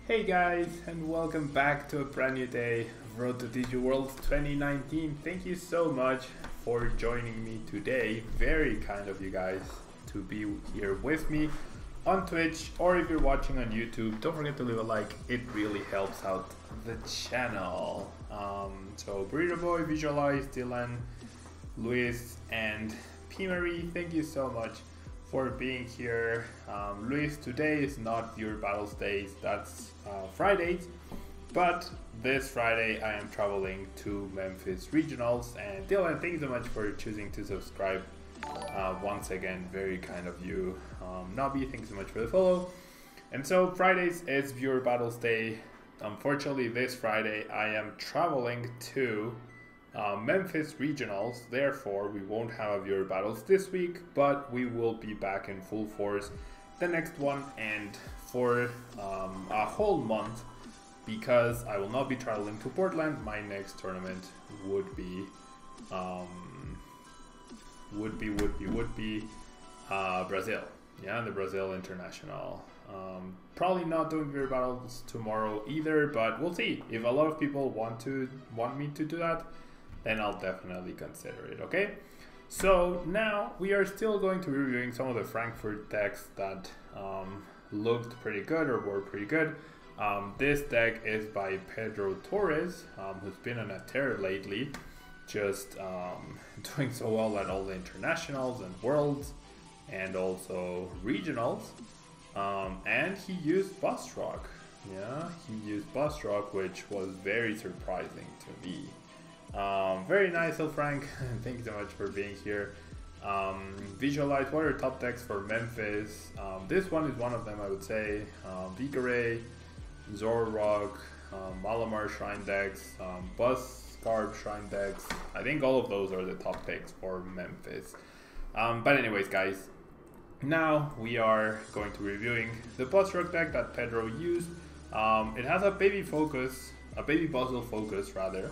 Hey guys, and welcome back to a brand new day of Road to TCG World 2019. Thank you so much for joining me today. Very kind of you guys to be here with me on Twitch, or if you're watching on YouTube, don't forget to leave a like. It really helps out the channel. So Burrito Boy, Visualize, Dylan, Luis, and P. Marie, thank you so much for being here. Luis, today is not your battles days, that's Fridays, but this Friday I am traveling to Memphis Regionals. And Dylan, thank you so much for choosing to subscribe. Once again, very kind of you. Nobby, thank you so much for the follow. And so Fridays is viewer battles day. Unfortunately, this Friday I am traveling to Memphis Regionals, therefore we won't have viewer battles this week, but we will be back in full force the next one and for a whole month, because I will not be traveling to Portland. My next tournament would be Brazil. Yeah, the Brazil International. Probably not doing viewer battles tomorrow either, but we'll see. If a lot of people want me to do that, then I'll definitely consider it, okay? So now we are still going to be reviewing some of the Frankfurt decks that looked pretty good or were pretty good. This deck is by Pedro Torres, who's been on a tear lately, just doing so well at all the internationals and worlds and also regionals. And he used BUZZROC. Yeah, he used BUZZROC, which was very surprising to me. Very nice, Frank. Thank you so much for being here. Visualize, what are your top decks for Memphis? This one is one of them, I would say. Vigare, Zorrock, Malamar Shrine decks, Buzzscarb Shrine decks. I think all of those are the top picks for Memphis. But anyways, guys, now we are going to be reviewing the BUZZROC deck that Pedro used. It has a baby Buzzwole focus rather.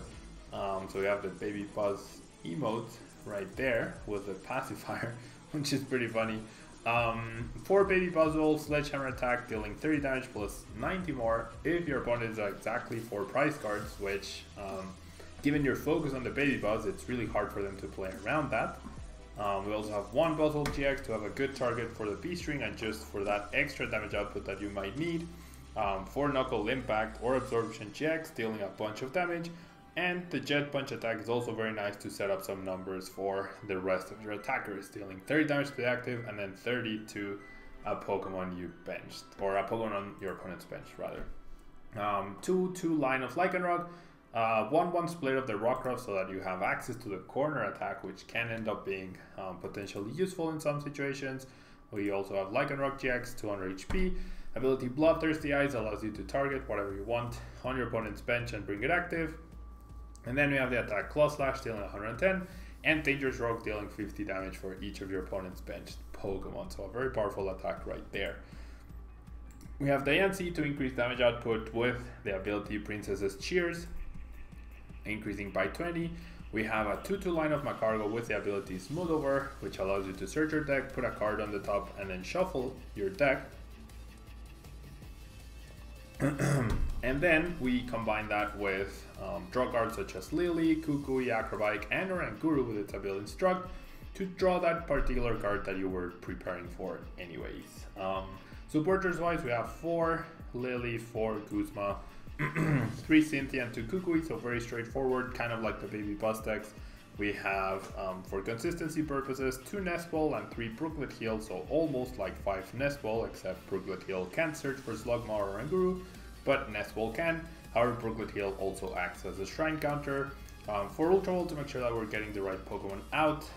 So we have the baby buzz emote right there with the pacifier, which is pretty funny. 4 baby Buzzwole sledgehammer attack, dealing 30 damage plus 90 more if your opponent is exactly 4 prize cards, which given your focus on the baby buzz, it's really hard for them to play around that. We also have 1 Buzzwole GX to have a good target for the B string and just for that extra damage output that you might need. 4 Knuckle Impact or Absorption GX, dealing a bunch of damage. And the Jet Punch attack is also very nice to set up some numbers for the rest of your attackers, dealing 30 damage to the active and then 30 to a Pokemon you benched, or a Pokemon on your opponent's bench rather. 2 line of Lycanroc, 1 split of the Rockruff so that you have access to the corner attack, which can end up being potentially useful in some situations. We also have Lycanroc GX, 200 HP. Ability Bloodthirsty Eyes allows you to target whatever you want on your opponent's bench and bring it active. And then we have the attack Claw Slash, dealing 110, and Dangerous Rogue, dealing 50 damage for each of your opponent's benched Pokemon. So a very powerful attack right there. We have Diancie to increase damage output with the ability Princess's Cheers, increasing by 20. We have a 2/2 line of Macargo with the ability Smooth Over, which allows you to search your deck, put a card on the top, and then shuffle your deck. And then we combine that with draw cards such as Lily, Kukui, Acrobatic, and Oranguru with its ability Instruct to draw that particular card that you were preparing for anyways. Supporters wise, we have 4 Lily, 4 Guzma, 3 Cynthia, and 2 Kukui, so very straightforward, kind of like the baby Buzz decks. We have, for consistency purposes, 2 Nest Ball and 3 Brooklet Heal, so almost like 5 Nest Ball, except Brooklet Heal can't search for Slugma or Oranguru, but Nest Ball can. However, Brooklet Heal also acts as a Shrine counter. For Ultra Ball, to make sure that we're getting the right Pokemon out,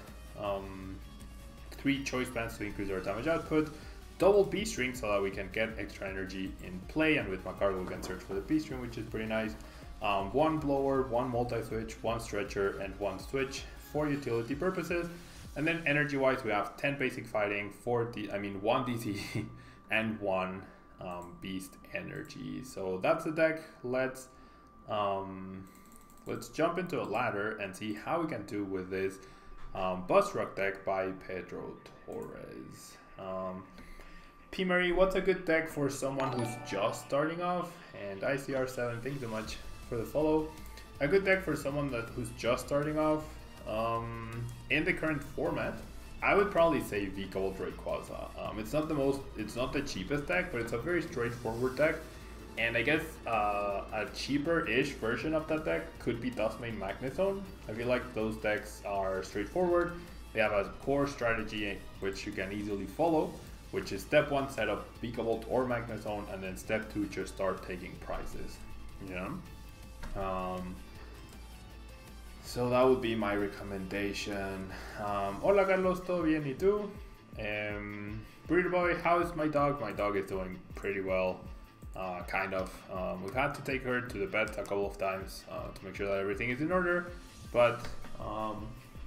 3 Choice Bands to increase our damage output, double B string so that we can get extra energy in play, and with Macargo we can search for the B string, which is pretty nice. 1 Blower, 1 Multi-Switch, 1 Stretcher, and 1 Switch for utility purposes. And then energy wise, we have 10 basic fighting, 1 DC, and 1 Beast Energy. So that's the deck. Let's jump into a ladder and see how we can do with this BUZZROC deck by Pedro Torres. P. Marie, what's a good deck for someone who's just starting off and ICR7, thank you so much for the follow. A good deck for someone who's just starting off. In the current format, I would probably say Vikavolt Rayquaza. It's not the cheapest deck, but it's a very straightforward deck. And I guess a cheaper-ish version of that deck could be Duskmane Magnezone. I feel like those decks are straightforward. They have a core strategy which you can easily follow, which is step 1, set up Vikavolt or Magnezone, and then step 2, just start taking prizes. Yeah. So that would be my recommendation. Hola Carlos, ¿todo bien? ¿Y tú? Breeder Boy, how is my dog? My dog is doing pretty well. Kind of. We've had to take her to the vet a couple of times to make sure that everything is in order, but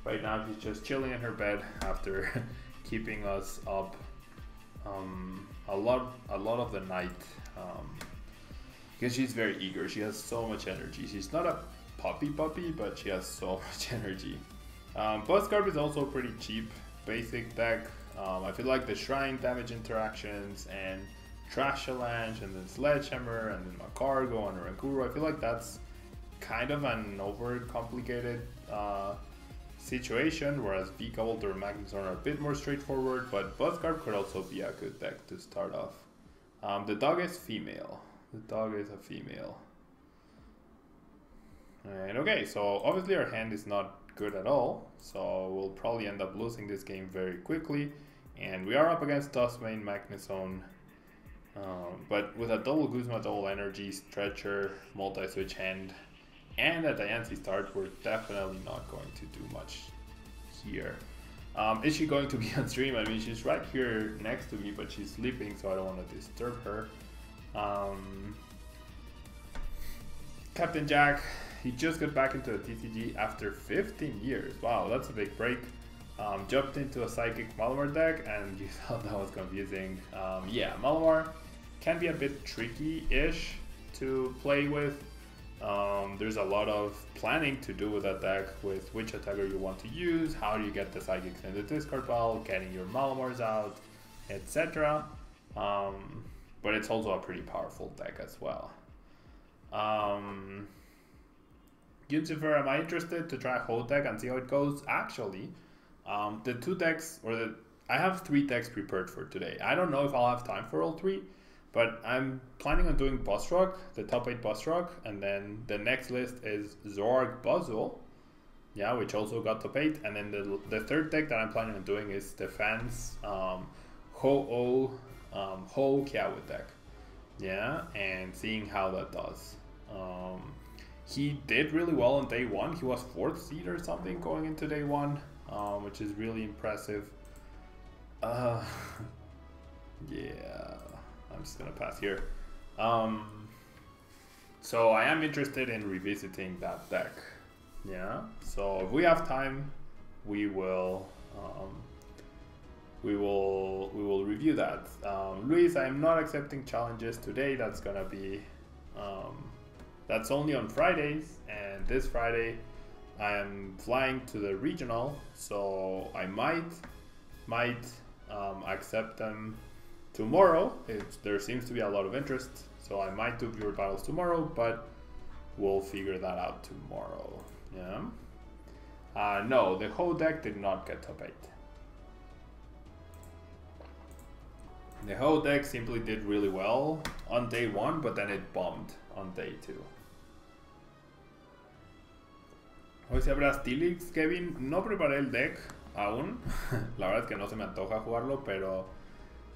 right now she's just chilling in her bed after keeping us up a lot of the night because she's very eager. She has so much energy. She's not a puppy, but she has so much energy. BuzzRoc is also pretty cheap, basic deck. I feel like the Shrine damage interactions and Trashalanche and then Sledgehammer and then Macargo and Rancuro, I feel like that's kind of an overcomplicated situation, whereas Vikavolt or Magnezone are a bit more straightforward, but BuzzRoc could also be a good deck to start off. The dog is female. The dog is a female. And okay, so obviously our hand is not good at all, so we'll probably end up losing this game very quickly, and we are up against Duskmane Magnezone. But with a double Guzma, double energy, stretcher, multi-switch hand, and a Diancie start, we're definitely not going to do much here. Is she going to be on stream? I mean, she's right here next to me, but she's sleeping, so I don't want to disturb her. Captain Jack, he just got back into the TCG after 15 years. Wow, that's a big break. Jumped into a Psychic Malamar deck, and you thought that was confusing. Yeah, Malamar can be a bit tricky-ish to play with. There's a lot of planning to do with that deck, with which attacker you want to use, how do you get the Psychics in the discard pile, getting your Malamars out, etc. But it's also a pretty powerful deck as well. Lucifer, am I interested to try a whole deck and see how it goes? Actually, the two decks, I have 3 decks prepared for today. I don't know if I'll have time for all 3, but I'm planning on doing BUZZROC, the top 8 BUZZROC, and then the next list is Zoroark Buzzwole, yeah, which also got top 8, and then the third deck that I'm planning on doing is Defense Ho-Oh Kiawe deck, yeah, and seeing how that does. He did really well on day 1. He was 4th seed or something going into day 1, which is really impressive. Yeah, I'm just gonna pass here. So I am interested in revisiting that deck. Yeah, so if we have time, we will review that. Luis, I am not accepting challenges today. That's gonna be that's only on Fridays, and this Friday I am flying to the regional, so I might accept them tomorrow. There seems to be a lot of interest, so I might do viewer battles tomorrow, but we'll figure that out tomorrow. Yeah. No, the whole deck did not get top 8. The whole deck simply did really well on day 1, but then it bombed on day 2. Hoy se habrá Steelix, Kevin. No preparé el deck aún. La verdad es que no se me antoja jugarlo, pero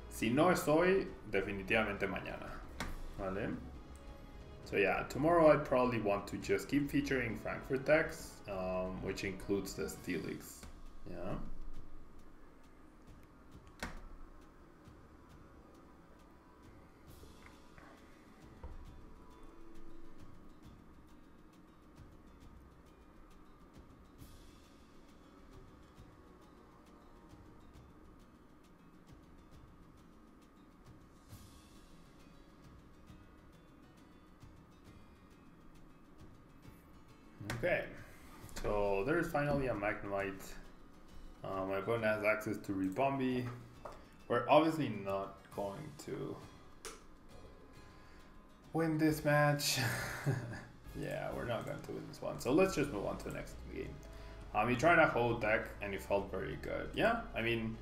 si no es hoy, definitivamente mañana. ¿Vale? So yeah, tomorrow I'd probably want to just keep featuring Frankfurt decks, which includes the Steelix. Yeah. Okay, so there's finally a Magnemite. My opponent has access to Ribombee. We're obviously not going to win this match. Yeah, we're not going to win this one. So let's just move on to the next game. He tried a whole deck and he felt very good. Yeah, I mean,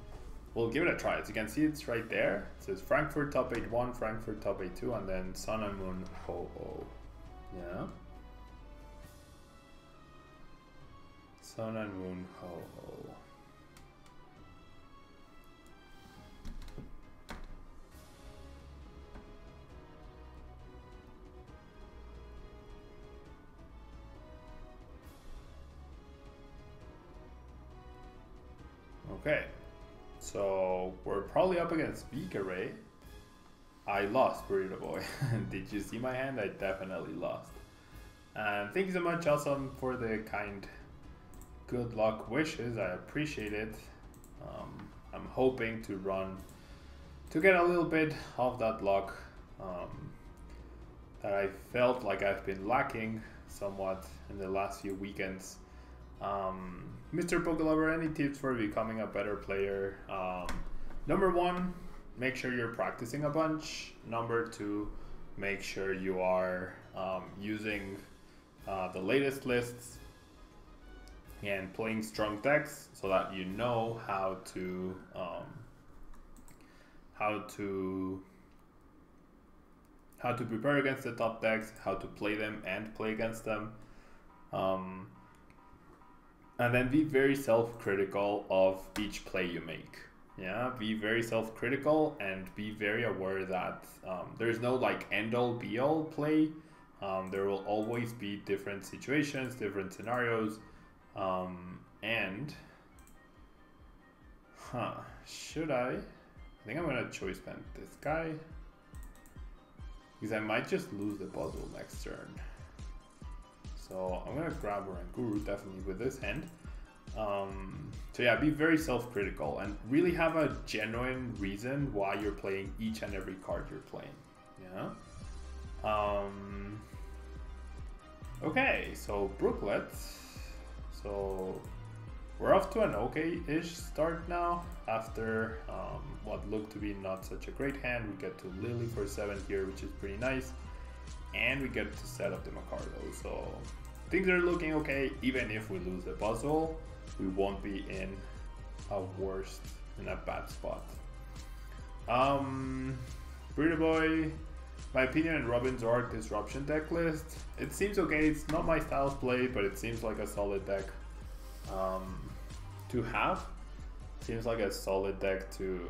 we'll give it a try. As you can see, it's right there. It says Frankfurt top 8-1, Frankfurt top 8-2, and then Sun and Moon Ho-Oh. Yeah. Sun and Moon Ho-Oh. Okay, so we're probably up against Weak Array. I lost, Burrito Boy. Did you see my hand? I definitely lost. And thank you so much, Awesome, for the kind good luck wishes. I appreciate it. I'm hoping to get a little bit of that luck that I felt like I've been lacking somewhat in the last few weekends. Mr. Pokelover, any tips for becoming a better player? Number one, make sure you're practicing a bunch. Number two, make sure you are using the latest lists and playing strong decks so that you know how to prepare against the top decks, how to play them and play against them. And then be very self-critical of each play you make. Yeah, be very self-critical and be very aware that there's no like end-all be-all play. There will always be different situations, different scenarios. Should I think I'm gonna choice band this guy because I might just lose the Buzzwole next turn. So I'm gonna grab Oranguru definitely with this hand. So yeah, be very self-critical and really have a genuine reason why you're playing each and every card you're playing. Yeah. Okay, so Brooklet. So we're off to an okay-ish start now after what looked to be not such a great hand. We get to Lily for 7 here, which is pretty nice. And we get to set up the Macardo. So things are looking okay. Even if we lose the Buzzwole, we won't be in a bad spot. Burrito Boy, my opinion in Robin's Arc Disruption deck list. It seems okay. It's not my style of play, but it seems like a solid deck to have. Seems like a solid deck to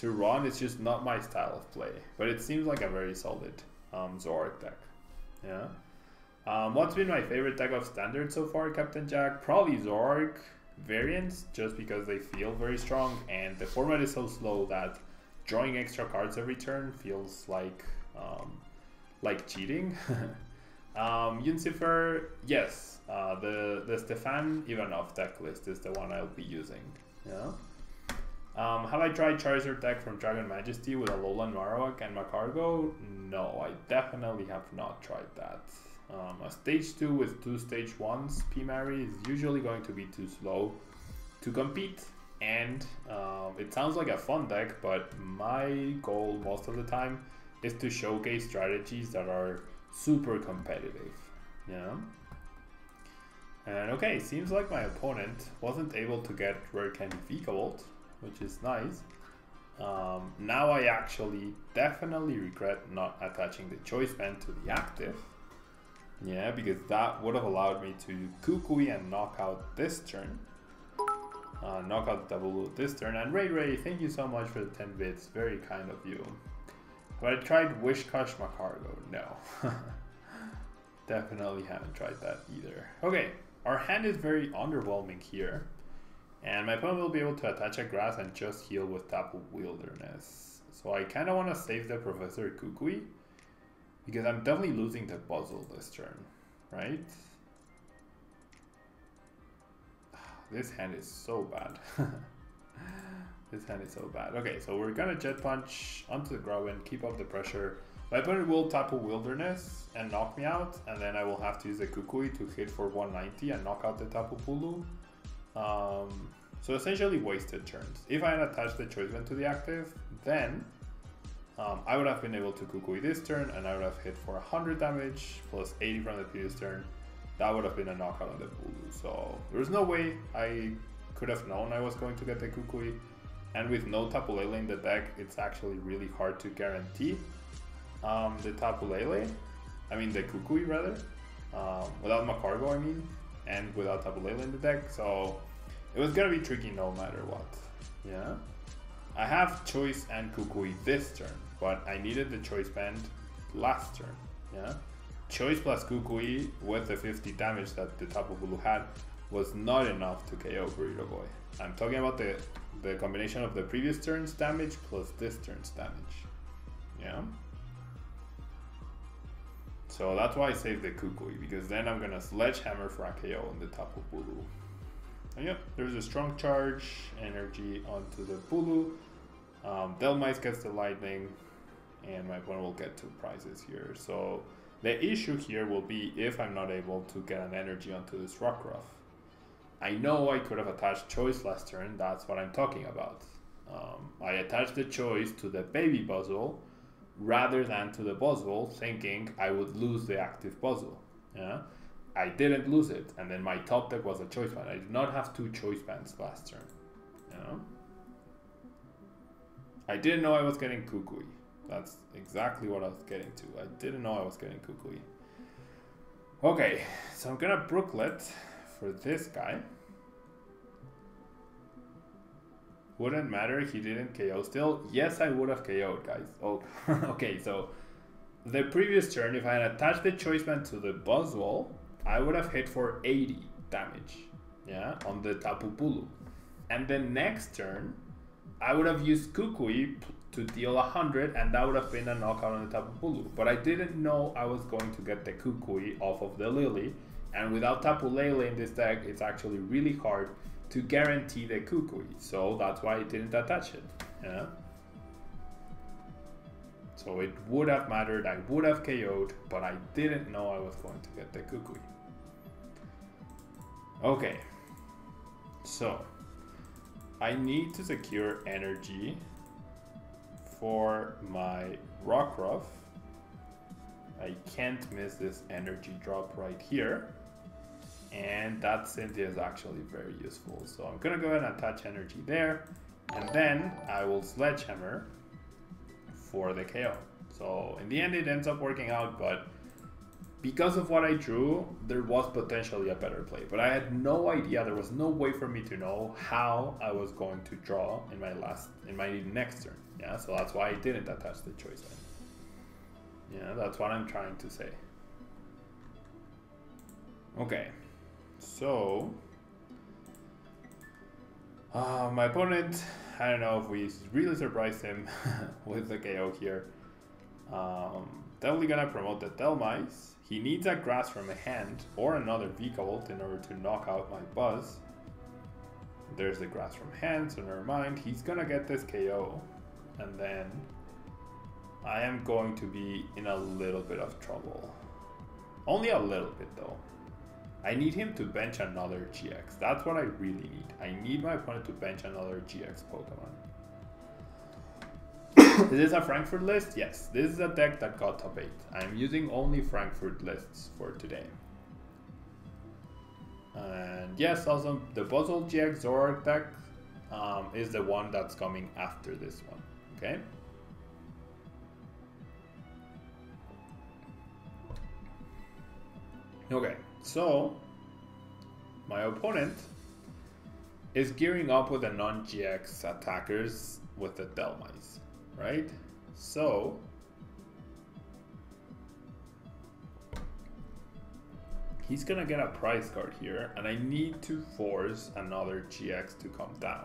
run. It's just not my style of play, but it seems like a very solid Zoroark deck. Yeah. What's been my favorite deck of standard so far, Captain Jack? Probably Zoroark variants, just because they feel very strong and the format is so slow that drawing extra cards every turn feels like cheating. Yuncifer, yes, the Stefan Ivanov deck list is the one I'll be using. Yeah. Have I tried Charizard deck from Dragon Majesty with Alolan Marowak and Macargo? No, I definitely have not tried that. A stage 2 with 2 stage 1s Pimari is usually going to be too slow to compete, and it sounds like a fun deck, but my goal most of the time is to showcase strategies that are super competitive. Yeah. And okay, seems like my opponent wasn't able to get Rare Candy Vikavolt, which is nice. Now I actually definitely regret not attaching the choice band to the active. Yeah, because that would have allowed me to Kukui and knock out this turn. Knock out the double this turn. And Ray, thank you so much for the 10 bits. Very kind of you. But I tried Wishcash Macargo. No. Definitely haven't tried that either. Okay, our hand is very underwhelming here. And my opponent will be able to attach a grass and just heal with Tapu Wilderness. So I kind of want to save the Professor Kukui, because I'm definitely losing the Buzzwole this turn, right? This hand is so bad. This hand is so bad. Okay, so we're gonna Jet Punch onto the Growlithe, keep up the pressure. My opponent will Tapu Wilderness and knock me out, and then I will have to use the Kukui to hit for 190 and knock out the Tapu Bulu. So essentially wasted turns. If I had attached the choice band to the active, then I would have been able to Kukui this turn, and I would have hit for 100 damage plus 80 from the previous turn. That would have been a knockout on the Bulu. So there's no way I could have known I was going to get the Kukui. And with no Tapu Lele in the deck, it's actually really hard to guarantee the Tapu Lele. I mean the Kukui rather. Without Macargo, I mean. And without Tapu Lele in the deck. So it was gonna be tricky no matter what. Yeah. I have Choice and Kukui this turn, but I needed the Choice Band last turn. Yeah. Choice plus Kukui with the 50 damage that the Tapu Bulu had was not enough to KO Burrito Boy. I'm talking about the combination of the previous turn's damage plus this turn's damage. Yeah. So that's why I saved the Kukui, because then I'm gonna Sledgehammer for a KO on the Tapu Bulu. And yep, there's a strong charge energy onto the Bulu. Delmice gets the lightning, and my opponent will get 2 prizes here. So the issue here will be if I'm not able to get an energy onto this Rockruff. I know I could have attached Choice last turn, that's what I'm talking about. I attached the Choice to the baby Buzzwole rather than to the Buzzwole, thinking I would lose the active Buzzwole. Yeah? I didn't lose it, and then my top deck was a Choice Band. I did not have 2 Choice Bands last turn. You know? I didn't know I was getting Kukui. That's exactly what I was getting to. I didn't know I was getting Kukui. Okay, so I'm gonna Brooklet for this guy. Wouldn't matter, he didn't KO still. Yes, I would have KO'd, guys. Oh, okay, so the previous turn, if I had attached the Choice Band to the Buzzwole, I would have hit for 80 damage, yeah, on the Tapu Bulu. And then next turn, I would have used Kukui to deal 100, and that would have been a knockout on the Tapu Bulu. But I didn't know I was going to get the Kukui off of the Lily, and without Tapu Lele in this deck, it's actually really hard to guarantee the Kukui. So that's why I didn't attach it, yeah. So it would have mattered, I would have KO'd, but I didn't know I was going to get the Kukui. Okay, so I need to secure energy for my Rockruff. I can't miss this energy drop right here. And that Cynthia is actually very useful. So I'm gonna go ahead and attach energy there. And then I will Sledgehammer for the KO. So in the end it ends up working out, but because of what I drew, there was potentially a better play. But I had no idea, there was no way for me to know how I was going to draw in my next turn. Yeah, so that's why I didn't attach the Choice Band. Yeah, that's what I'm trying to say. Okay, so my opponent, I don't know if we really surprised him with the KO here. Definitely gonna promote the Delmice. He needs a Grass from a hand or another V-Volt in order to knock out my Buzz. There's the Grass from hand, so never mind. He's gonna get this KO, and then I am going to be in a little bit of trouble. Only a little bit though. I need him to bench another GX. That's what I really need. I need my opponent to bench another GX Pokemon. Is this a Frankfurt list? Yes, this is a deck that got top 8. I'm using only Frankfurt lists for today. And yes, also the Buzzwole GX Zoroark deck is the one that's coming after this one. Okay. Okay, so my opponent is gearing up with the non-GX attackers with the Delmice, right? So he's gonna get a prize card here, and I need to force another GX to come down.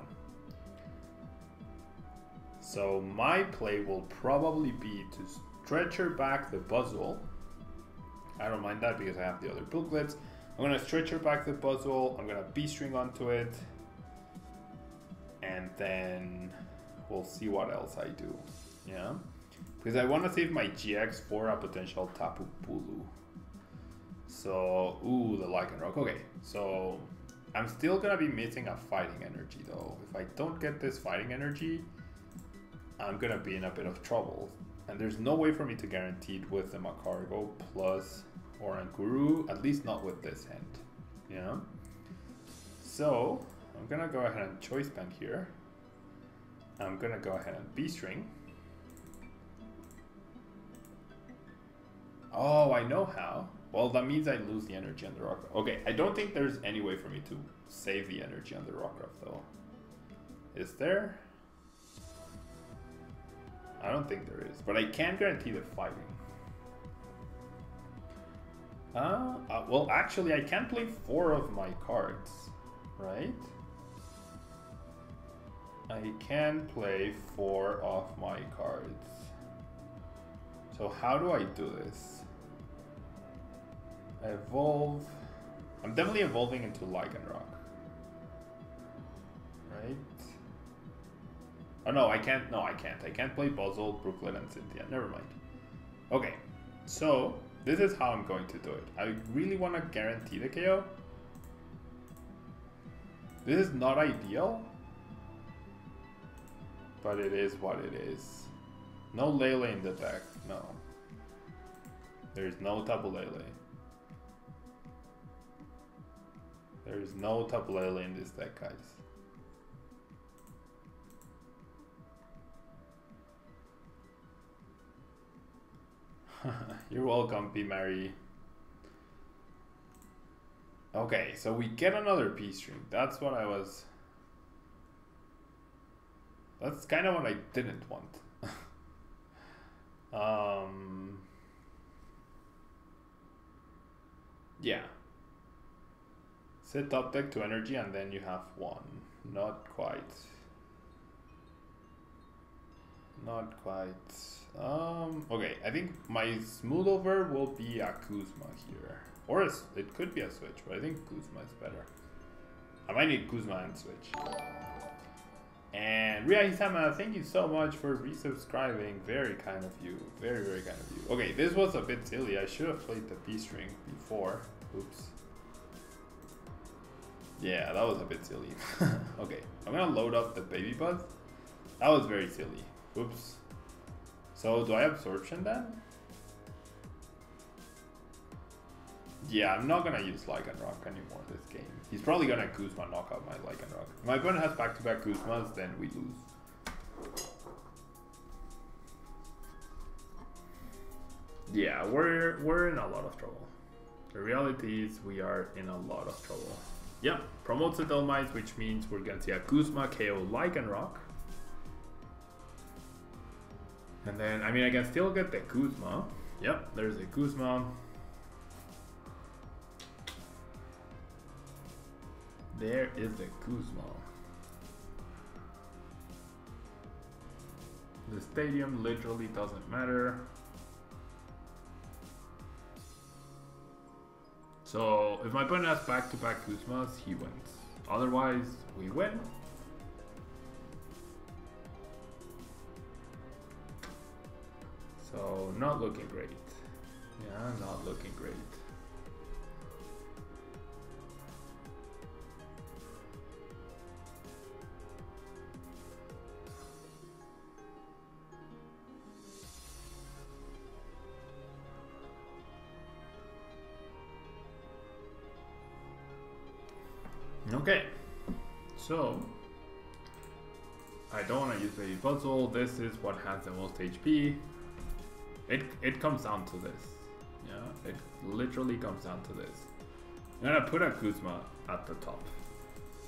So my play will probably be to stretcher back the Buzzwole. I don't mind that because I have the other booklets. I'm gonna stretcher back the Buzzwole, I'm gonna B-string onto it, and then we'll see what else I do. Yeah, because I want to save my GX for a potential Tapu Bulu. So, ooh, the Lycanroc. Okay, so I'm still gonna be missing a fighting energy though. If I don't get this fighting energy, I'm gonna be in a bit of trouble. And there's no way for me to guarantee it with the Macargo plus Oranguru, at least not with this hand. Yeah. So I'm gonna go ahead and choice band here. I'm gonna go ahead and B-string. Oh, I know how. Well, that means I lose the energy on the rock. Okay, I don't think there's any way for me to save the energy on the rock though. Is there? I don't think there is, but I can guarantee the fighting. Well, actually, I can play 4 of my cards, right? I can play 4 of my cards. So how do I do this? I evolve. I'm definitely evolving into Lycanroc, right? Oh no, I can't. No, I can't. I can't play Buzzwole, Brooklyn, and Cynthia. Never mind. Okay, so this is how I'm going to do it. I really want to guarantee the KO. This is not ideal, but it is what it is. No Lele in the deck. No. There's no Tapu Lele. There's no Tapu Lele in this deck, guys. You're welcome, P. Mary. Okay, so we get another P string. That's what I was. That's kind of what I didn't want. Yeah. Set top deck to energy and then you have 1. Not quite. Not quite. Okay, I think my smooth over will be a Kuzma here. Or it could be a switch, but I think Kuzma is better. I might need Kuzma and switch. And Ria Hisama, thank you so much for resubscribing. Very kind of you. Very, very kind of you. Okay, this was a bit silly. I should have played the B string before. Oops. Yeah, that was a bit silly. Okay, I'm gonna load up the Baby Buzz. That was very silly. Oops. So, do I absorption then? Yeah, I'm not gonna use Lycanroc anymore this game. He's probably gonna Kuzma knock out my Lycanroc. If my opponent has back-to-back Kuzmas, then we lose. Yeah, we're in a lot of trouble. The reality is we are in a lot of trouble. Yep, promotes the Dolomites, which means we're gonna see a Kuzma KO Lycanroc. And then, I mean, I can still get the Kuzma. Yep, there's a Kuzma. There is the Kuzma. The stadium literally doesn't matter. So, if my opponent has back-to-back Kuzmas, he wins. Otherwise, we win. So, not looking great. Yeah, not looking great. Okay, so I don't want to use Baby Buzzwole. This is what has the most HP. It comes down to this. Yeah, it literally comes down to this. I'm gonna put a Kuzma at the top.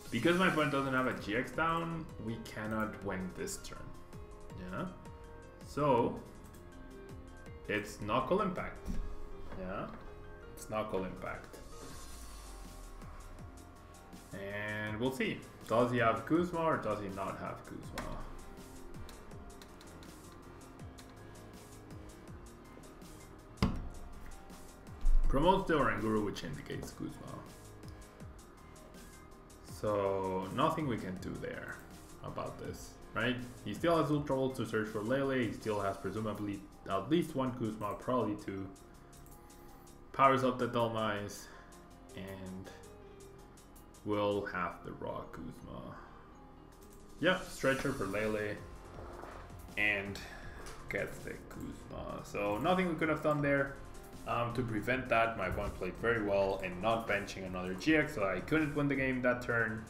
Because my opponent doesn't have a GX down, we cannot win this turn. Yeah, so it's Knuckle Impact. Yeah, it's Knuckle Impact. And we'll see. Does he have Kuzma or does he not have Kuzma? Promotes the Oranguru, which indicates Kuzma. So nothing we can do there about this, right? He still has Ultra Volt to search for Lele. He still has presumably at least 1 Kuzma, probably 2. Powers up the Dolomites and will have the raw Kuzma. Yeah, Stretcher for Lele. and gets the Kuzma. So nothing we could have done there. To prevent that, my opponent played very well and not benching another GX, so I couldn't win the game that turn.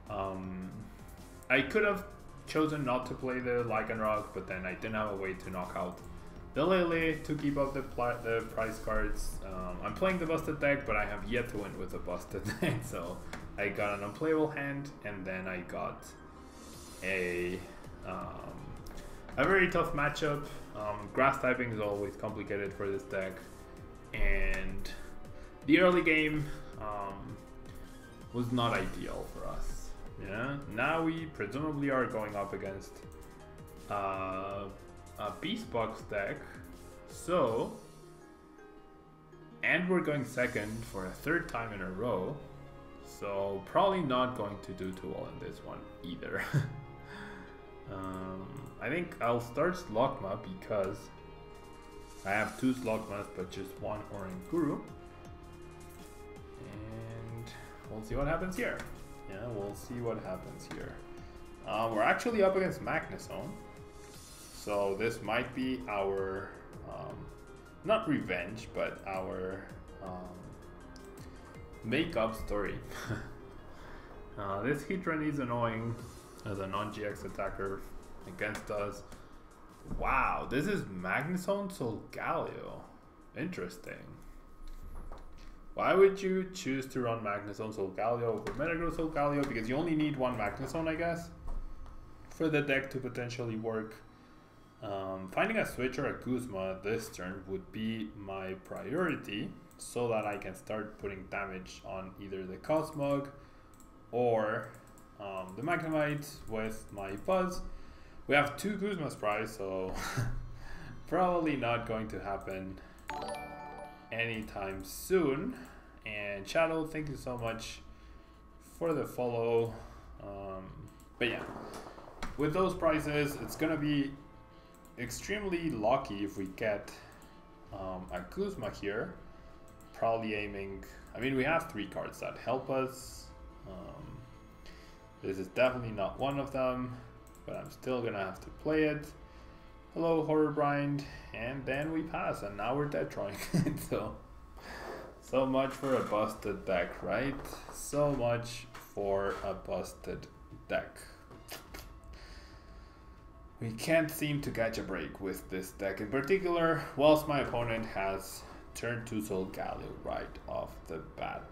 I could have chosen not to play the Lycanroc, but then I didn't have a way to knock out the Lele to keep up the prize cards. I'm playing the busted deck, but I have yet to win with a busted deck, so I got an unplayable hand, and then I got a very tough matchup. Grass typing is always complicated for this deck, and the early game was not ideal for us. Yeah, now we presumably are going up against a Beast Box deck, so, and we're going second for a third time in a row, so probably not going to do too well in this one either. I think I'll start Slugma because I have 2 Slugmas but just 1 Oranguru, and we'll see what happens here. Yeah, we'll see what happens here. We're actually up against Magnezone, so this might be our not revenge, but our make-up story. This Heatran is annoying as a non-GX attacker against us. Wow, this is Magnezone Solgaleo. Interesting. Why would you choose to run Magnezone Solgaleo over Metagross Solgaleo? Because you only need 1 Magnezone, I guess, for the deck to potentially work. Finding a switch or a Guzma this turn would be my priority, so that I can start putting damage on either the Cosmog or the Magnemite with my Buzz. We have 2 Guzma's prize, so probably not going to happen anytime soon. And Shadow, thank you so much for the follow. But yeah, with those prizes, it's gonna be extremely lucky if we get a Guzma here. Probably aiming, I mean, we have 3 cards that help us. This is definitely not one of them, but I'm still gonna have to play it. Hello, Horrorbrind, and then we pass, and now we're dead drawing. So much for a busted deck, right? So much for a busted deck. We can't seem to catch a break with this deck in particular, whilst my opponent has turn 2 Solgaleo right off the bat.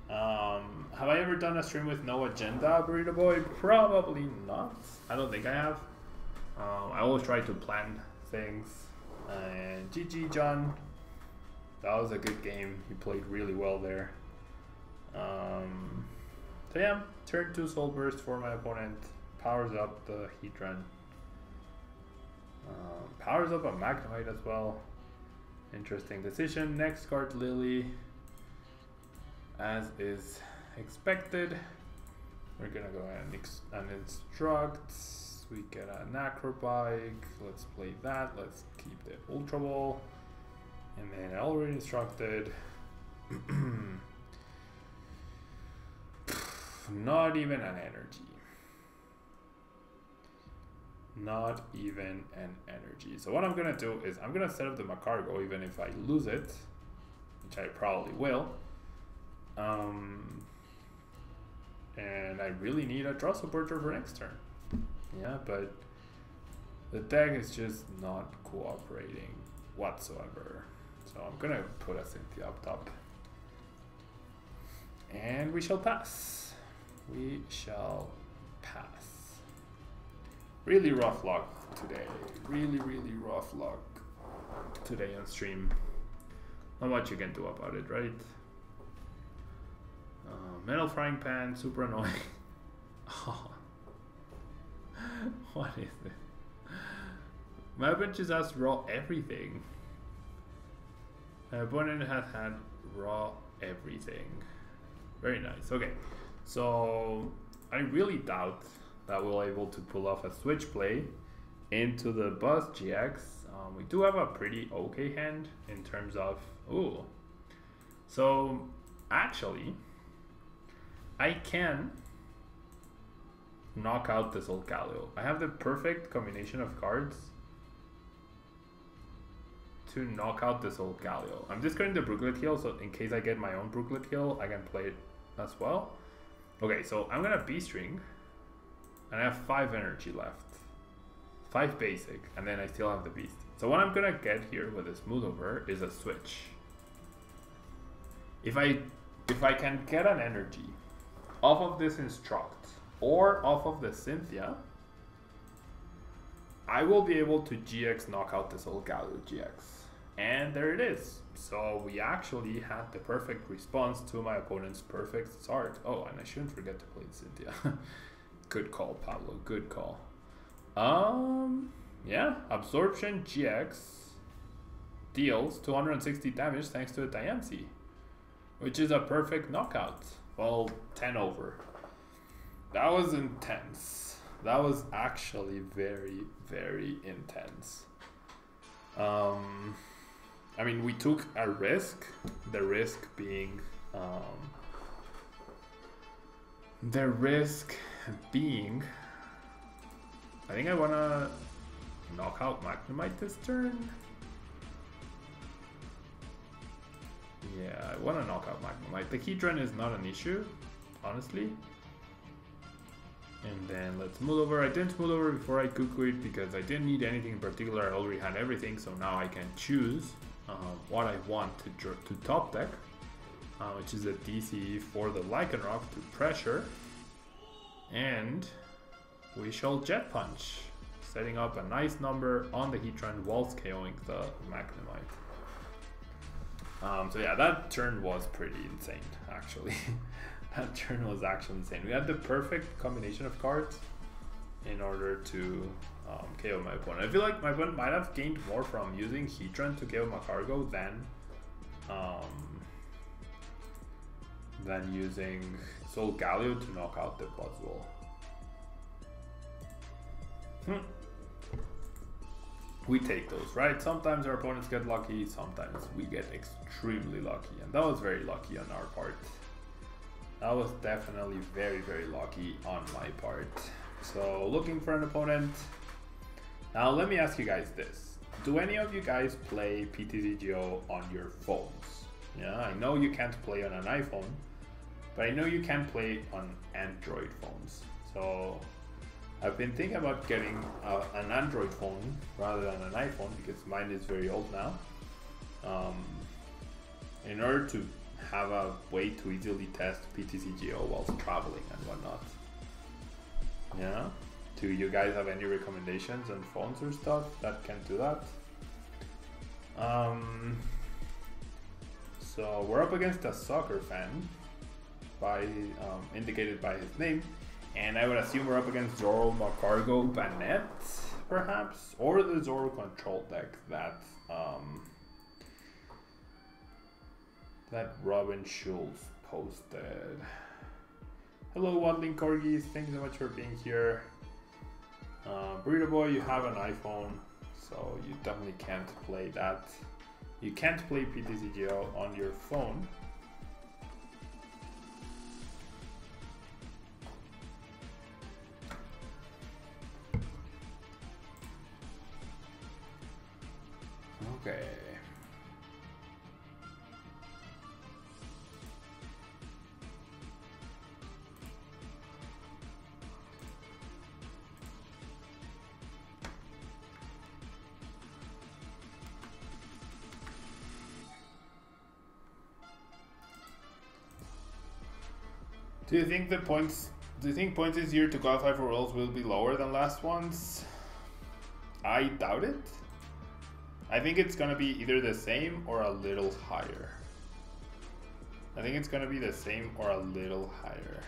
Have I ever done a stream with no agenda, Burrito Boy? Probably not. I don't think I have. I always try to plan things. And GG, John. That was a good game. You played really well there. So yeah, turn 2 Soul Burst for my opponent. Powers up the Heatran. Powers up a Magnemite as well. Interesting decision. Next card, Lily. As is expected, we're gonna go ahead and instruct. We get an Acrobike. Let's play that. Let's keep the Ultra Ball. And then I already instructed. Not even an energy. Not even an energy. So what I'm gonna do is I'm gonna set up the Macargo even if I lose it, which I probably will. And I really need a draw supporter for next turn. Yeah, but the deck is just not cooperating whatsoever. So I'm gonna put a Cynthia up top. And we shall pass. We shall pass. Really rough luck today. Really rough luck today on stream. Not much you can do about it, right? Metal Frying Pan, super annoying. Oh. What is this? My opponent just has raw everything. My opponent has had raw everything. Very nice. Okay, so I really doubt that we'll able to pull off a switch play into the Buzz GX. We do have a pretty okay hand in terms of so actually I can knock out this old Galio. I have the perfect combination of cards to knock out this old Galio. I'm discarding the Brooklet Heal, so in case I get my own Brooklet Heal, I can play it as well. Okay, so I'm gonna B-string, and I have 5 energy left. 5 basic, and then I still have the Beast. So what I'm gonna get here with this Smooth Over is a switch. If I can get an energy off of this Instruct, or off of the Cynthia, I will be able to GX knock out this old Galio GX. And there it is. So we actually had the perfect response to my opponent's perfect start. Oh, and I shouldn't forget to play Cynthia. Good call, Pablo, good call. Yeah, Absorption GX deals 260 damage thanks to a Diancie, which is a perfect knockout. Well, 10 over. That was intense. That was actually very, very intense. I mean, we took a risk. The risk being, I think I wanna knock out Magnemite this turn. Yeah, I wanna knock out Magnemite. The Heatran is not an issue, honestly. And then let's Smooth Over. I didn't Smooth Over before I Cuckoo it because I didn't need anything in particular. I already had everything, so now I can choose what I want to top deck, which is a DCE for the Lycanroc to pressure. And we shall Jet Punch, setting up a nice number on the Heatran whilst KOing the Magnemite. So yeah, that turn was pretty insane, actually. That turn was actually insane. We had the perfect combination of cards in order to KO my opponent. I feel like my opponent might have gained more from using Heatran to KO Magcargo than using Soul Galio to knock out the Buzzwole. We take those, right? Sometimes our opponents get lucky, sometimes we get extremely lucky, and that was very lucky on our part. That was definitely very, very lucky on my part. So looking for an opponent. Now let me ask you guys this. Do any of you guys play PTCGO on your phones? Yeah, I know you can't play on an iPhone, but I know you can play on Android phones. So I've been thinking about getting an Android phone rather than an iPhone because mine is very old now. In order to have a way to easily test PTCGO whilst traveling and whatnot. Yeah? Do you guys have any recommendations on phones or stuff that can do that? So we're up against a soccer fan, indicated by his name, and I would assume we're up against Zoro, Magcargo, Banette, perhaps, or the Zoro control deck that Robin Schultz posted. Hello, Waddling Corgis. Thank you so much for being here. Burrito Boy, you have an iPhone, so you definitely can't play that. You can't play PTCGO on your phone. Okay. Do you think points this year to qualify for Worlds will be lower than last ones? I doubt it. I think it's gonna be either the same or a little higher. I think it's gonna be the same or a little higher.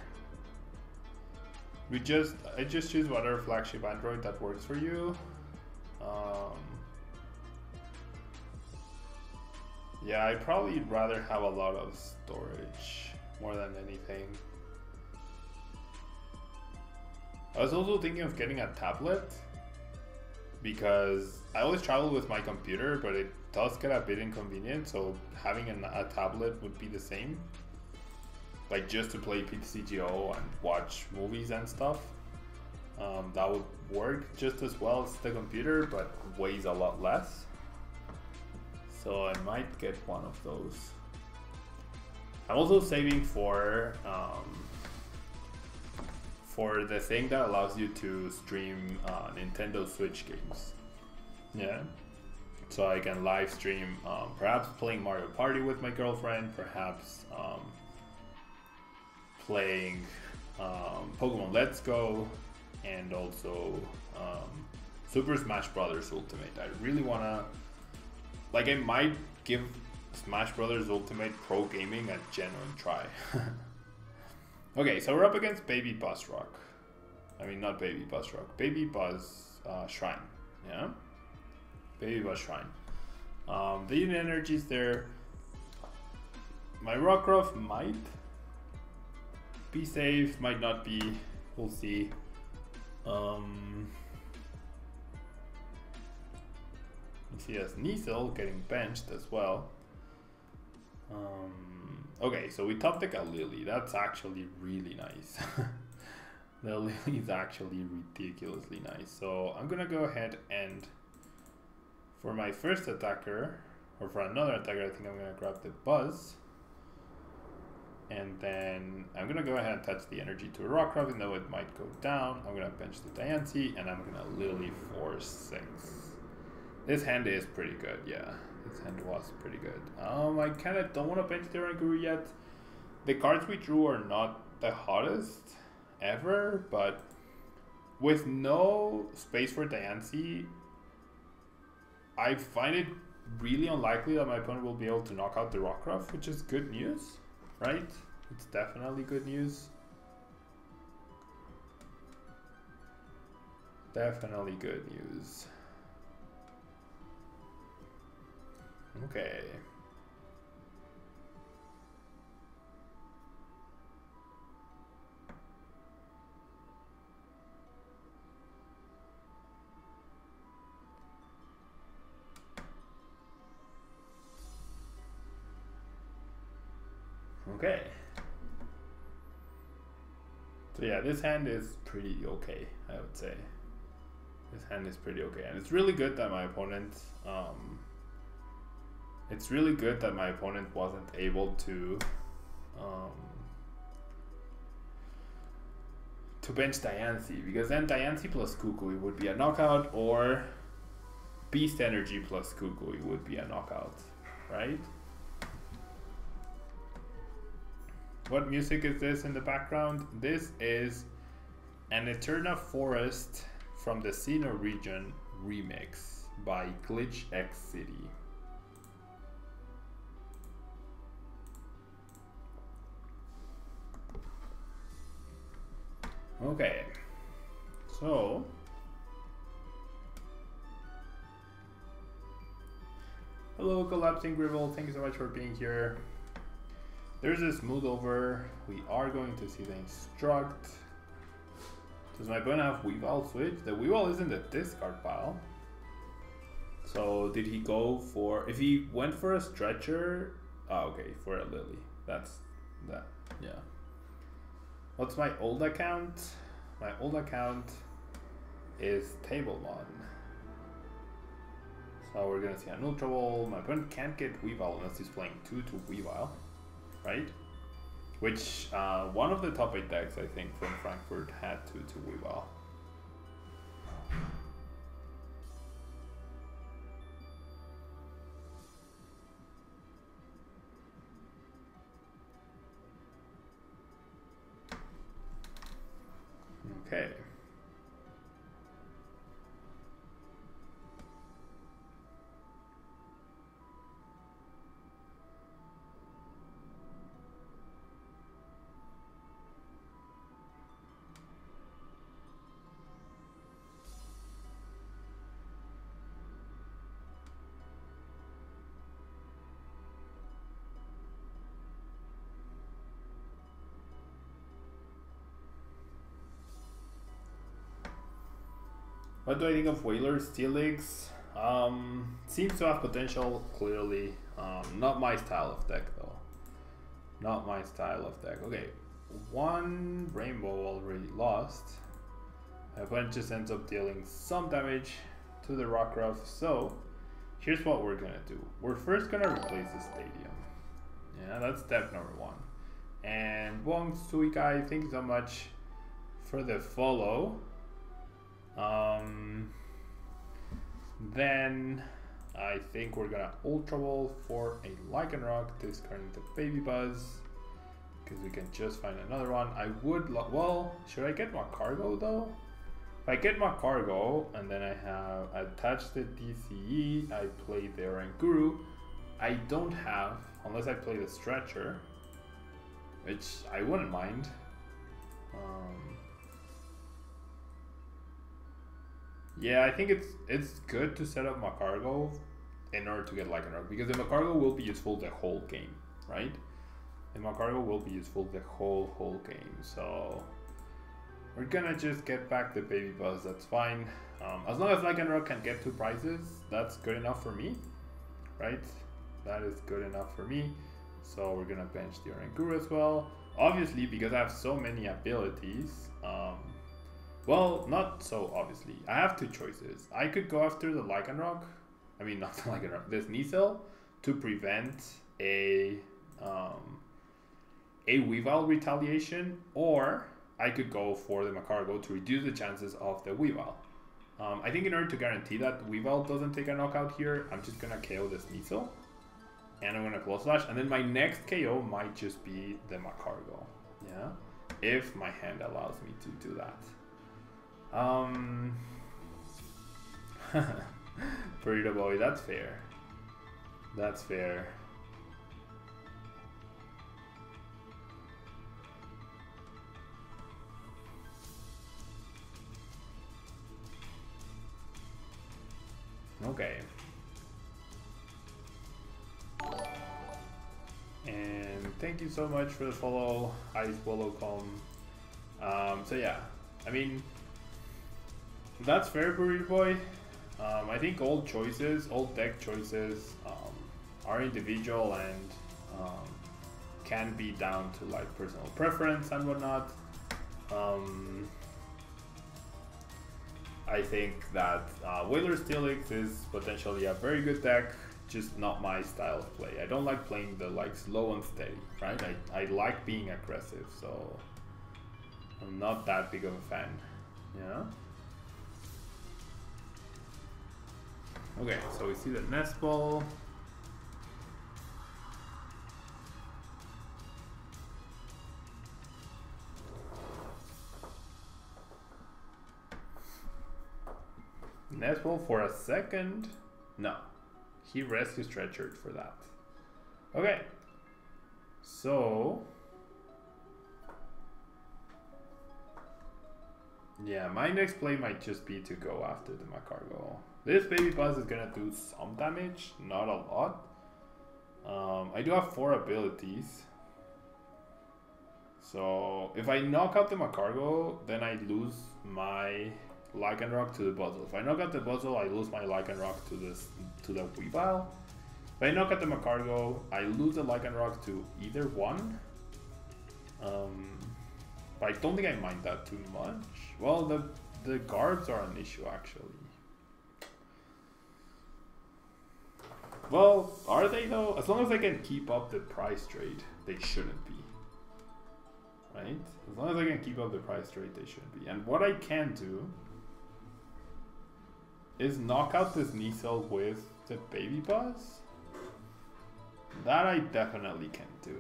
I just choose whatever flagship Android that works for you. Yeah, I'd probably rather have a lot of storage more than anything. I was also thinking of getting a tablet because I always travel with my computer, but it does get a bit inconvenient, so having a tablet would be the same. Like just to play PTCGO and watch movies and stuff. that would work just as well as the computer, but weighs a lot less. So I might get one of those. I'm also saving for the thing that allows you to stream Nintendo Switch games. Yeah. So I can live stream, perhaps playing Mario Party with my girlfriend, perhaps playing Pokemon Let's Go, and also Super Smash Bros. Ultimate. I really wanna, like, I might give Smash Bros. Ultimate Pro Gaming a genuine try. Okay, so we're up against Baby BUZZROC. I mean, not Baby BUZZROC, Baby Buzz Shrine. Yeah, Baby Buzz Shrine. The unit energy's there. My Rockruff might be safe, might not be. We'll see. You see as Nizel getting benched as well. Okay, so we top deck a Lily. That's actually really nice. The Lily is actually ridiculously nice. So I'm gonna go ahead and for my first attacker, or for another attacker, I think I'm gonna grab the Buzz. And then I'm gonna go ahead and touch the energy to a Rockruff, even though it might go down. I'm gonna bench the Diancie, and I'm gonna Lily for 6. This hand is pretty good, yeah. This hand was pretty good. I kind of don't want to bench the Ranguru yet. The cards we drew are not the hottest ever, but with no space for Diancie, I find it really unlikely that my opponent will be able to knock out the Rockruff, which is good news, right? It's definitely good news. Definitely good news. Okay. Okay. So yeah, this hand is pretty okay, I would say. This hand is pretty okay, and it's really good that my opponent wasn't able to bench Diancie, because then Diancie plus Kukui would be a knockout, or Beast Energy plus Kukui would be a knockout, right? What music is this in the background? This is an Eterna Forest from the Sinnoh region remix by Glitch X City. Okay, so hello Collapsing Gribble, thank you so much for being here. There's a smooth over. We are going to see the instruct. Does my opponent have Weavile switch? The Weavile is in the discard pile. So did he go for, if he went for a stretcher, okay, for a Lily. That's that, yeah. What's my old account? My old account is Tablemon. So we're gonna see an Ultra Ball. My opponent can't get Weavile unless he's playing 2 to Weavile, right? Which one of the top 8 decks, I think, from Frankfurt had 2 to Weavile. Okay. What do I think of Whaler Steelix? Seems to have potential, clearly. Not my style of deck, though. Not my style of deck. Okay, 1 rainbow already lost. My opponent just ends up dealing some damage to the Rockruff. So here's what we're gonna do. We're first gonna replace the stadium. Yeah, that's step number one. And Wong Suikai, thank you so much for the follow. Then I think we're gonna Ultra Ball for a Lycanroc, discarding the Baby Buzz, because we can just find another one. I would, well, should I get Macargo though? If I get Macargo and then I have attached the DCE, I play the Oranguru. I don't have, unless I play the Stretcher, which I wouldn't mind. Yeah, I think it's good to set up Macargo in order to get Lycanroc, because the Macargo will be useful the whole game, right? The Macargo will be useful the whole game, so we're gonna just get back the Baby Buzz, that's fine. As long as Lycanroc can get 2 prizes, that's good enough for me, right? That is good enough for me. So we're gonna bench the Oranguru as well. Obviously, because I have so many abilities, well, not so obviously. I have 2 choices. I could go after the Lycanroc, I mean not the Lycanroc, this Sneasel, to prevent a Weavile retaliation, or I could go for the Macargo to reduce the chances of the Weavile. I think in order to guarantee that Weavile doesn't take a knockout here, I'm just gonna KO this Sneasel. And I'm gonna Close Slash, and then my next KO might just be the Macargo, yeah? If my hand allows me to do that. Burrito Boy, that's fair. That's fair. Okay. And thank you so much for the follow, Ice Wallowcom. So yeah, I mean, that's fair, Burrito Boy. I think all choices, all deck choices are individual and can be down to like personal preference and whatnot. I think that Whaler Steelix is potentially a very good deck, just not my style of play. I don't like playing the like slow and steady, right? I like being aggressive, so I'm not that big of a fan, yeah? Okay, so we see the Nest Ball. Nest Ball for a second? No. He Rescue Stretchered for that. Okay. So yeah, my next play might just be to go after the Macargo. This Baby Buzz is gonna do some damage, not a lot. I do have 4 abilities. So if I knock out the Macargo, then I lose my Lycanroc to the Buzzwole. If I knock out the Buzzwole, I lose my Lycanroc to the Weavile. If I knock out the Macargo, I lose the Lycanroc to either one. But I don't think I mind that too much. Well, the Garbs are an issue actually. Well, are they though? As long as I can keep up the price trade, they shouldn't be. Right? As long as I can keep up the price trade, they shouldn't be. And what I can do is knock out this Sneasel with the Baby Buzz. That I definitely can do.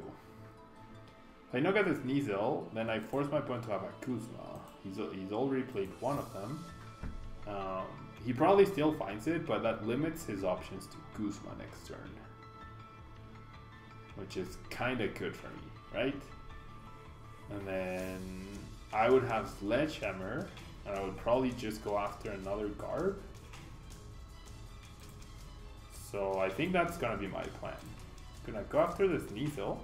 If I knock out this Sneasel, then I force my opponent to have a Kuzma. He's already played one of them. He probably still finds it, but that limits his options to Kuzma next turn. Which is kind of good for me, right? And then I would have Sledgehammer, and I would probably just go after another Garb. So I think that's gonna be my plan. I'm gonna go after this Sneasel.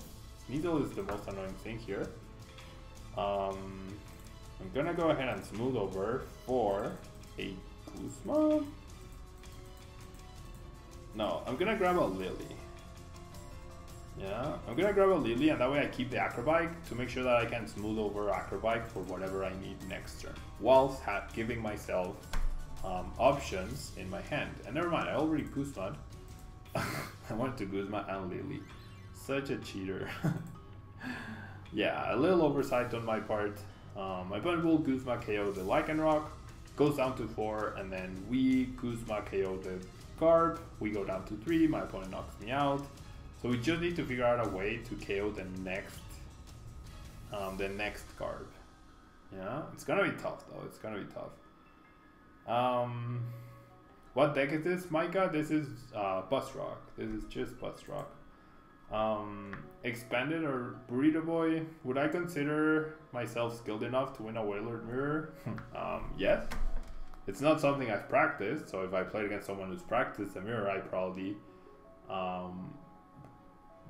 Sneasel is the most annoying thing here. I'm gonna go ahead and smooth over for a Kuzma. No, I'm gonna grab a Lily. Yeah, I'm gonna grab a Lily, and that way I keep the Acrobike to make sure that I can smooth over Acrobike for whatever I need next turn, whilst giving myself options in my hand. And never mind, I already Guzma'd. I wanted to Guzma and Lily. Such a cheater. Yeah, a little oversight on my part. My opponent will Guzma KO the Lycanroc, goes down to 4, and then we Guzma KO the Garb. We go down to 3, my opponent knocks me out. So we just need to figure out a way to KO the next Garb. Yeah, it's gonna be tough though. It's gonna be tough. What deck is this, Micah? This is BUZZROC. This is just BUZZROC. Expanded or Burrito Boy? Would I consider myself skilled enough to win a Wailord Mirror? Yes. It's not something I've practiced, so if I played against someone who's practiced a mirror, I probably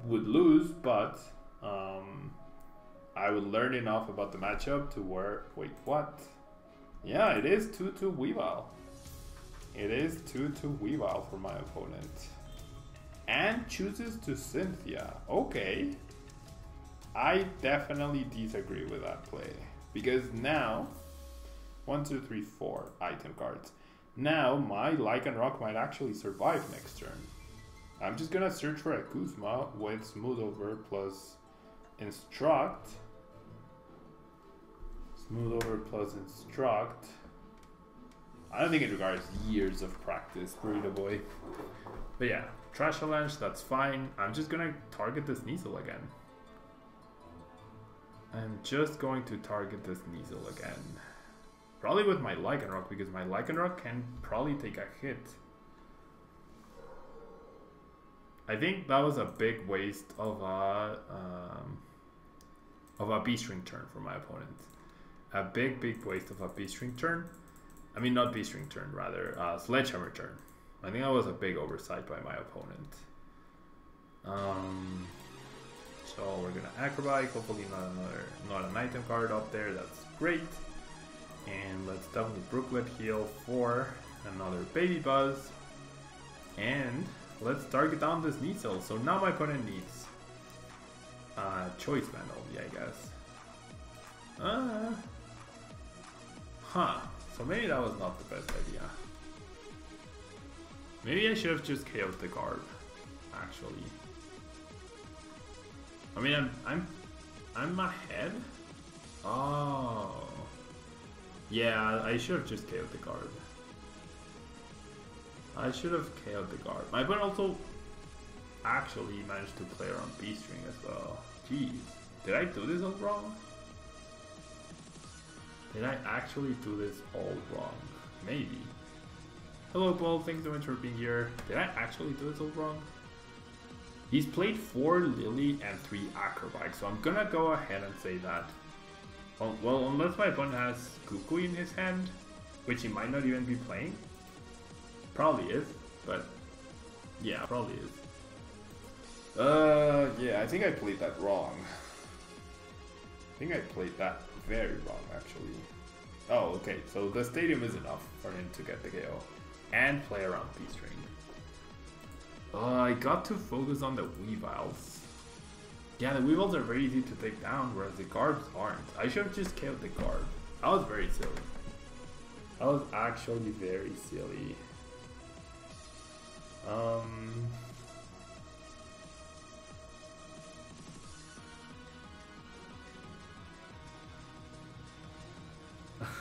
would lose, but I would learn enough about the matchup to where... Wait, what? Yeah, it is 2-2 Weavile. It is 2-2 Weavile for my opponent. And chooses to Cynthia. Okay. I definitely disagree with that play. Because now... 1, 2, 3, 4 item cards. Now my Lycanroc might actually survive next turn. I'm just gonna search for a Guzma with Smooth Over plus Instruct. Smooth Over plus Instruct. I don't think it requires years of practice, Burrito Boy. But yeah, Trash Avalanche, that's fine. I'm just gonna target this Sneasel again. I'm just going to target this Sneasel again. Probably with my Lycanroc, because my Lycanroc can probably take a hit. I think that was a big waste of a B-string turn for my opponent. A big waste of a B-string turn. I mean, not B-string turn, rather Sledgehammer turn. I think that was a big oversight by my opponent. So we're gonna Acrobike. Hopefully not an item card up there. That's great. And let's definitely Brooklet heal for another Baby Buzz. And let's target down this Sneasel. So now my opponent needs Choice Vandal, yeah, I guess. So maybe that was not the best idea. Maybe I should have just KO'd the Garb, actually. I mean, I'm ahead? Oh. Yeah, I should have just KO'd the Garb. I should have KO'd the Garb. My opponent also actually managed to play around B-string as well. Jeez, did I do this all wrong? Did I actually do this all wrong? Maybe. Hello Paul, thanks so much for being here. Did I actually do this all wrong? He's played 4 Lily and 3 Acrobike, so I'm gonna go ahead and say that. Well, unless my opponent has Kukui in his hand, which he might not even be playing. Probably is, but yeah, probably is. Yeah, I think I played that wrong. I think I played that very wrong, actually. Oh, okay, so the stadium is enough for him to get the KO and play around B-string. I got to focus on the Weaviles. Yeah, the Weavils are very easy to take down, whereas the Garbs aren't. I should have just killed the Garb. That was very silly. That was actually very silly.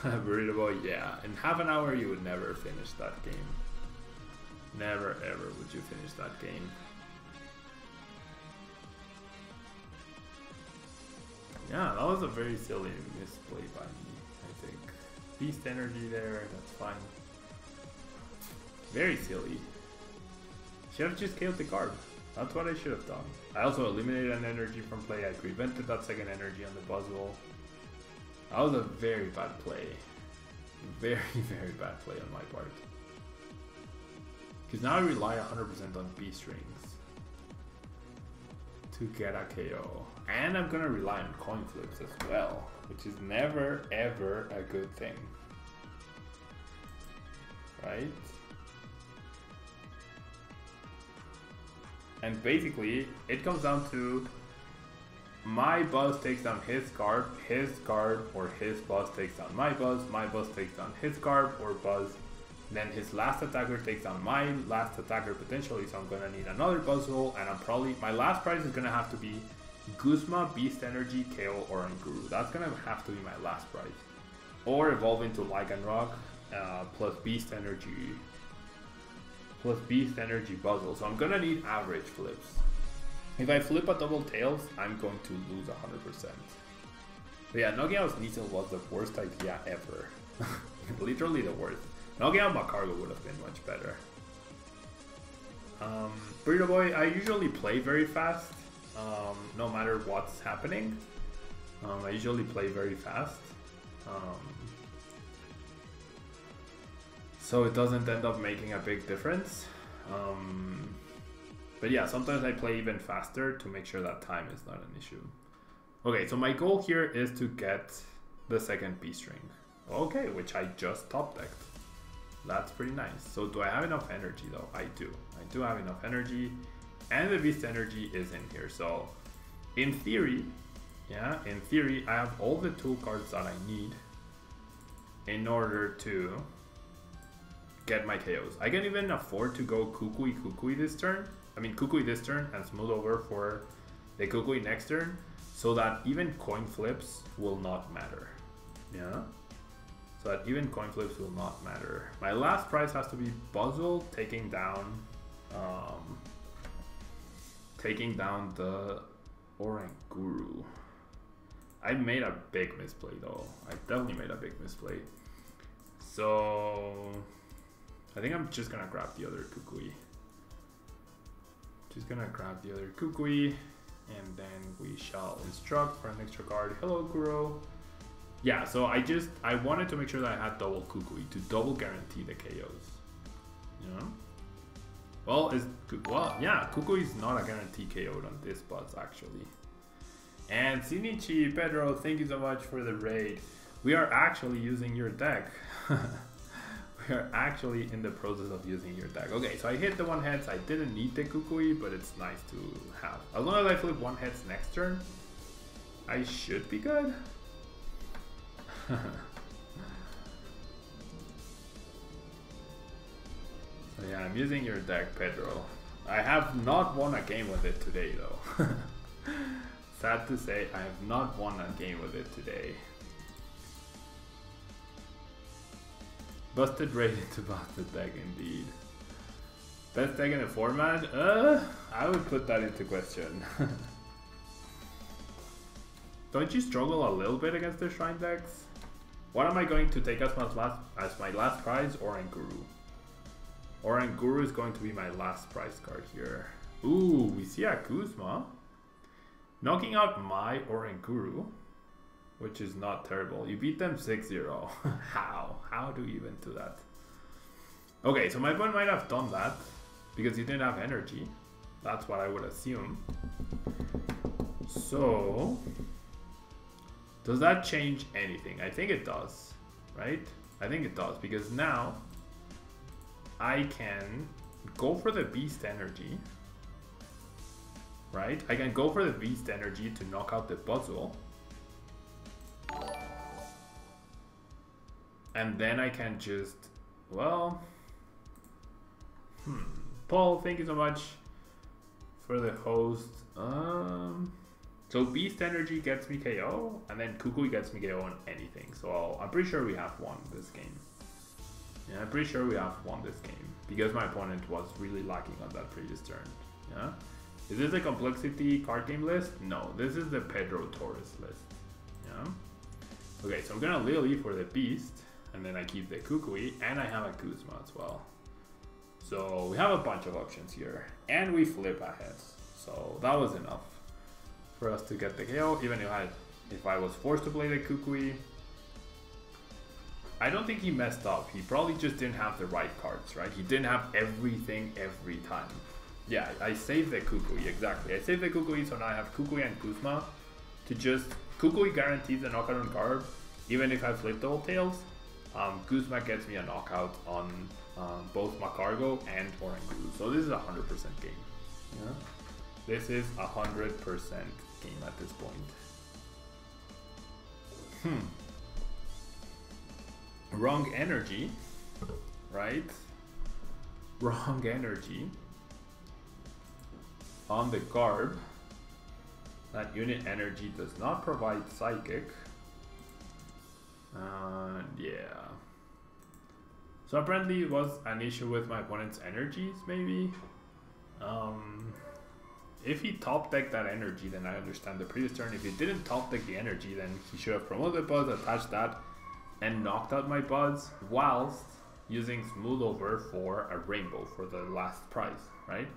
Burrito Boy, yeah. In half an hour you would never finish that game. Never ever would you finish that game. Yeah, that was a very silly misplay by me, I think. Beast energy there, that's fine. Very silly. Should have just killed the Garb. That's what I should have done. I also eliminated an energy from play. I prevented that second energy on the Buzzwole. That was a very bad play. Very bad play on my part. Because now I rely 100% on B-strings to get a KO. And I'm gonna rely on coin flips as well, which is never ever a good thing. Right? And basically, it comes down to my Buzz takes down his card, or his Buzz takes down my Buzz takes down his card or Buzz, then his last attacker takes down my last attacker potentially, so I'm gonna need another Buzzwole, and I'm probably, my last prize is gonna have to be Guzma, Beast Energy, KO, or Guru. That's gonna have to be my last prize. Or evolve into Lycanroc, plus Beast Energy Buzzwole. So I'm gonna need average flips. If I flip a double tails, I'm going to lose 100%. But yeah, knocking out Sneasel was the worst idea ever. Literally the worst. Knocking out Macargo would have been much better. Burrito Boy, I usually play very fast, no matter what's happening. I usually play very fast. So it doesn't end up making a big difference. But yeah, sometimes I play even faster to make sure that time is not an issue. Okay, so my goal here is to get the second B-string. Okay, which I just top decked. That's pretty nice. So do I have enough energy though? I do. I do have enough energy. And the Beast Energy is in here. So in theory, I have all the tool cards that I need in order to get my KOs. I can even afford to go Kukui this turn. I mean Kukui this turn and smooth over for the Kukui next turn, so that even coin flips will not matter. Yeah? So that even coin flips will not matter. My last prize has to be Buzzwole taking down the Oranguru. I made a big misplay though. I definitely made a big misplay. So I think I'm just gonna grab the other Kukui. And then we shall instruct for an extra card. Hello, Kuro. Yeah, so I wanted to make sure that I had double Kukui to double guarantee the KOs. You know? Well, yeah, Kukui is not a guaranteed KO on this Buzz actually. And Shinichi, Pedro, thank you so much for the raid. We are actually using your deck. We are actually in the process of using your deck. Okay, so I hit the one heads. I didn't need the Kukui, but it's nice to have. As long as I flip one heads next turn, I should be good. So yeah, I'm using your deck, Pedro. I have not won a game with it today though. Sad to say, I have not won a game with it today. Busted rated to busted deck indeed. Best deck in the format? I would put that into question. Don't you struggle a little bit against the Shrine decks? What am I going to take as my last prize? Oranguru. Oranguru is going to be my last prize card here. Ooh, we see a Kuzma. Knocking out my Oranguru, which is not terrible. You beat them 6-0. How do you even do that? Okay, so my opponent might have done that because he didn't have energy. That's what I would assume. So does that change anything? I think it does, right? I think it does, because now I can go for the Beast Energy, right? I can go for the Beast Energy to knock out the Buzzwole. And then I can just, well, Paul, thank you so much for the host. So Beast Energy gets me KO, and then Kukui gets me KO on anything. So I'm pretty sure we have won this game. Yeah, I'm pretty sure we have won this game because my opponent was really lacking on that previous turn. Yeah. Is this a complexity card game list? No, this is the Pedro Torres list. Yeah. Okay, so I'm gonna Lily for the Beast, and then I keep the Kukui, and I have a Kuzma as well. So we have a bunch of options here, and we flip ahead. So that was enough for us to get the KO, even if I was forced to play the Kukui. I don't think he messed up. He probably just didn't have the right cards, right? He didn't have everything every time. Yeah, I saved the Kukui, exactly. I saved the Kukui, so now I have Kukui and Kuzma to just... Kukui guarantees a knockout on card, even if I flip double tails. Kuzma gets me a knockout on both Macargo and Oranguru. So this is a 100% game. Yeah. This is 100% game at this point. Wrong energy, right? Wrong energy on the garb. That unit energy does not provide psychic. Yeah. So apparently it was an issue with my opponent's energies, maybe. If he top decked that energy, then I understand the previous turn. If he didn't top deck the energy, then he should have promoted Buzz, attached that, and knocked out my Buzz, whilst using Smooth Over for a rainbow for the last prize, right?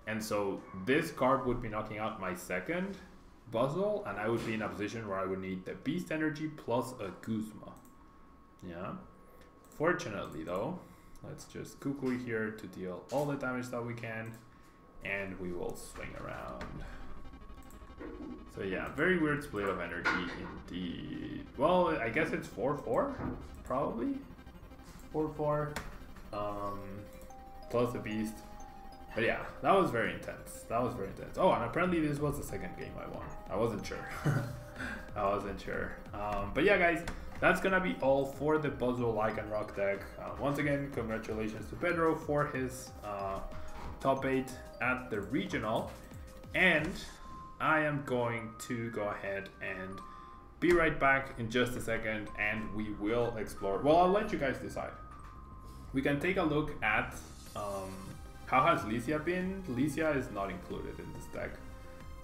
And so this card would be knocking out my second Buzzwole, and I would be in a position where I would need the Beast Energy plus a Guzma. Yeah. Fortunately though, let's just quickly here to deal all the damage that we can, and we will swing around. So yeah, very weird split of energy indeed. Well, I guess it's 4-4, probably. 4-4, plus the Beast. But yeah, that was very intense. That was very intense. Oh, and apparently this was the second game I won. I wasn't sure. I wasn't sure. But yeah, guys, that's gonna be all for the Buzzwole Lycan Rock deck. Once again, congratulations to Pedro for his top 8 at the regional. And I am going to go ahead and be right back in just a second, and we will explore. Well, I'll let you guys decide. We can take a look at how has Licia been. Licia is not included in this deck.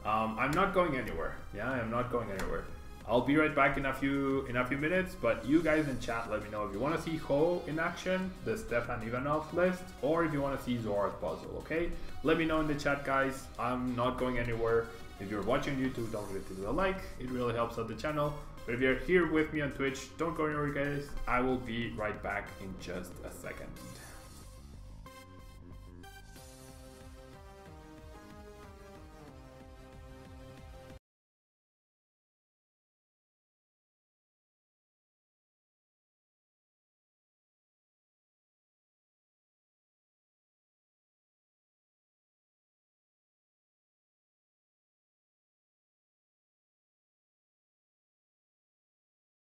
I'm not going anywhere. Yeah, I'm not going anywhere. I'll be right back in a few minutes, but you guys in chat, let me know if you want to see Ho in action, the Stefan Ivanov list, or if you want to see Zorak Puzzle, okay? Let me know in the chat, guys. I'm not going anywhere. If you're watching YouTube, don't forget to do a like. It really helps out the channel. But if you're here with me on Twitch, don't go anywhere, guys. I will be right back in just a second.